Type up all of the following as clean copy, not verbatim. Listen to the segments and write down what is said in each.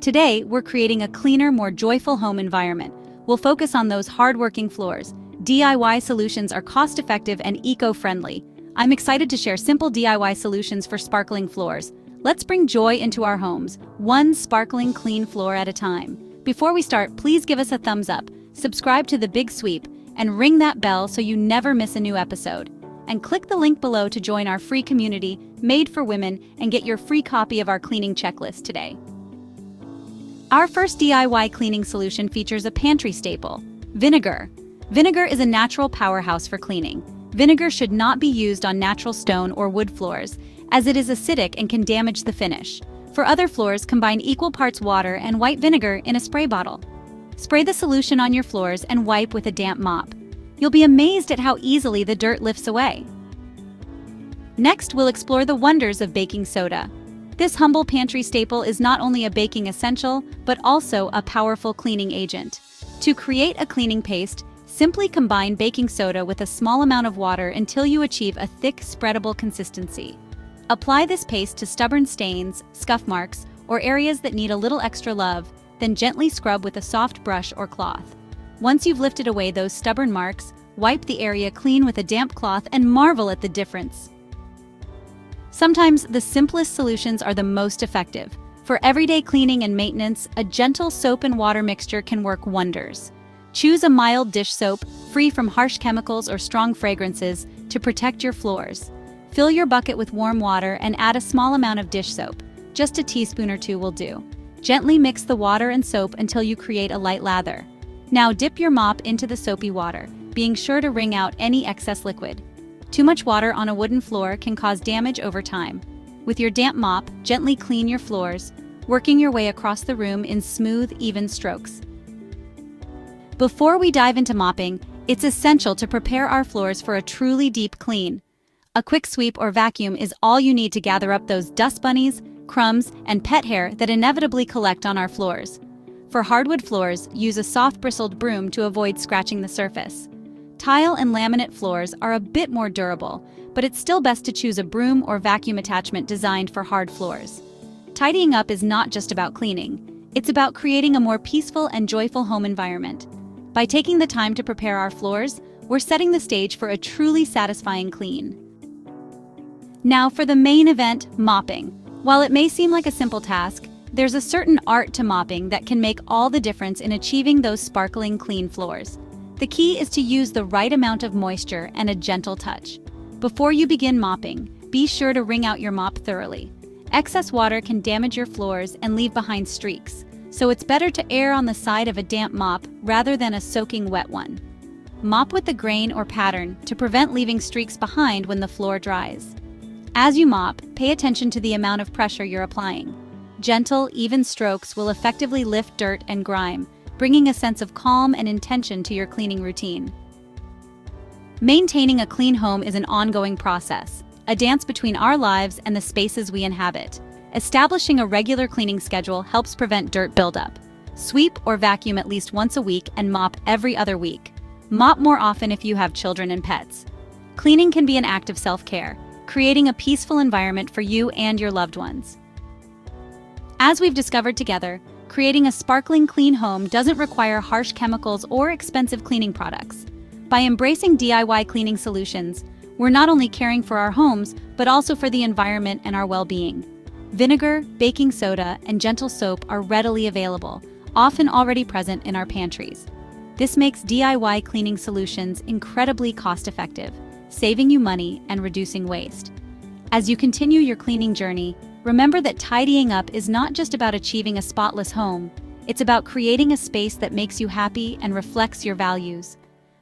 Today, we're creating a cleaner, more joyful home environment. We'll focus on those hardworking floors. DIY solutions are cost-effective and eco-friendly. I'm excited to share simple DIY solutions for sparkling floors. Let's bring joy into our homes, one sparkling clean floor at a time. Before we start, please give us a thumbs up, subscribe to The Big Sweep, and ring that bell so you never miss a new episode. And click the link below to join our free community, Made for Women, and get your free copy of our cleaning checklist today. Our first DIY cleaning solution features a pantry staple: vinegar. Vinegar is a natural powerhouse for cleaning. Vinegar should not be used on natural stone or wood floors, as it is acidic and can damage the finish. For other floors, combine equal parts water and white vinegar in a spray bottle. Spray the solution on your floors and wipe with a damp mop. You'll be amazed at how easily the dirt lifts away. Next, we'll explore the wonders of baking soda. This humble pantry staple is not only a baking essential, but also a powerful cleaning agent. To create a cleaning paste, simply combine baking soda with a small amount of water until you achieve a thick, spreadable consistency. Apply this paste to stubborn stains, scuff marks, or areas that need a little extra love, then gently scrub with a soft brush or cloth. Once you've lifted away those stubborn marks, wipe the area clean with a damp cloth and marvel at the difference. Sometimes the simplest solutions are the most effective. For everyday cleaning and maintenance, a gentle soap and water mixture can work wonders. Choose a mild dish soap, free from harsh chemicals or strong fragrances, to protect your floors. Fill your bucket with warm water and add a small amount of dish soap. Just a teaspoon or two will do. Gently mix the water and soap until you create a light lather. Now dip your mop into the soapy water, being sure to wring out any excess liquid. Too much water on a wooden floor can cause damage over time. With your damp mop, gently clean your floors, working your way across the room in smooth, even strokes. Before we dive into mopping, it's essential to prepare our floors for a truly deep clean. A quick sweep or vacuum is all you need to gather up those dust bunnies, crumbs, and pet hair that inevitably collect on our floors. For hardwood floors, use a soft bristled broom to avoid scratching the surface. Tile and laminate floors are a bit more durable, but it's still best to choose a broom or vacuum attachment designed for hard floors. Tidying up is not just about cleaning, it's about creating a more peaceful and joyful home environment. By taking the time to prepare our floors, we're setting the stage for a truly satisfying clean. Now for the main event, mopping. While it may seem like a simple task, there's a certain art to mopping that can make all the difference in achieving those sparkling clean floors. The key is to use the right amount of moisture and a gentle touch. Before you begin mopping, be sure to wring out your mop thoroughly. Excess water can damage your floors and leave behind streaks, so it's better to err on the side of a damp mop rather than a soaking wet one. Mop with the grain or pattern to prevent leaving streaks behind when the floor dries. As you mop, pay attention to the amount of pressure you're applying. Gentle, even strokes will effectively lift dirt and grime, bringing a sense of calm and intention to your cleaning routine. Maintaining a clean home is an ongoing process, a dance between our lives and the spaces we inhabit. Establishing a regular cleaning schedule helps prevent dirt buildup. Sweep or vacuum at least once a week and mop every other week. Mop more often if you have children and pets. Cleaning can be an act of self-care, creating a peaceful environment for you and your loved ones. As we've discovered together, creating a sparkling clean home doesn't require harsh chemicals or expensive cleaning products. By embracing DIY cleaning solutions, we're not only caring for our homes, but also for the environment and our well-being. Vinegar, baking soda, and gentle soap are readily available, often already present in our pantries. This makes DIY cleaning solutions incredibly cost-effective, saving you money and reducing waste. As you continue your cleaning journey, remember that tidying up is not just about achieving a spotless home, it's about creating a space that makes you happy and reflects your values.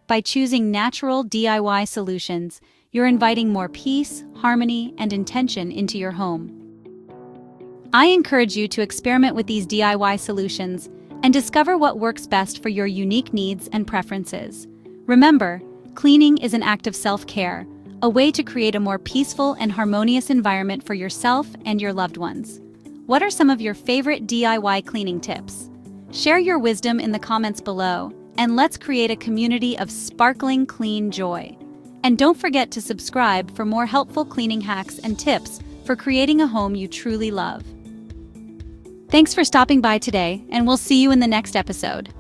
By choosing natural DIY solutions, you're inviting more peace, harmony, and intention into your home. I encourage you to experiment with these DIY solutions and discover what works best for your unique needs and preferences. Remember, cleaning is an act of self-care, a way to create a more peaceful and harmonious environment for yourself and your loved ones. What are some of your favorite DIY cleaning tips? Share your wisdom in the comments below, and let's create a community of sparkling clean joy. And don't forget to subscribe for more helpful cleaning hacks and tips for creating a home you truly love. Thanks for stopping by today, and we'll see you in the next episode.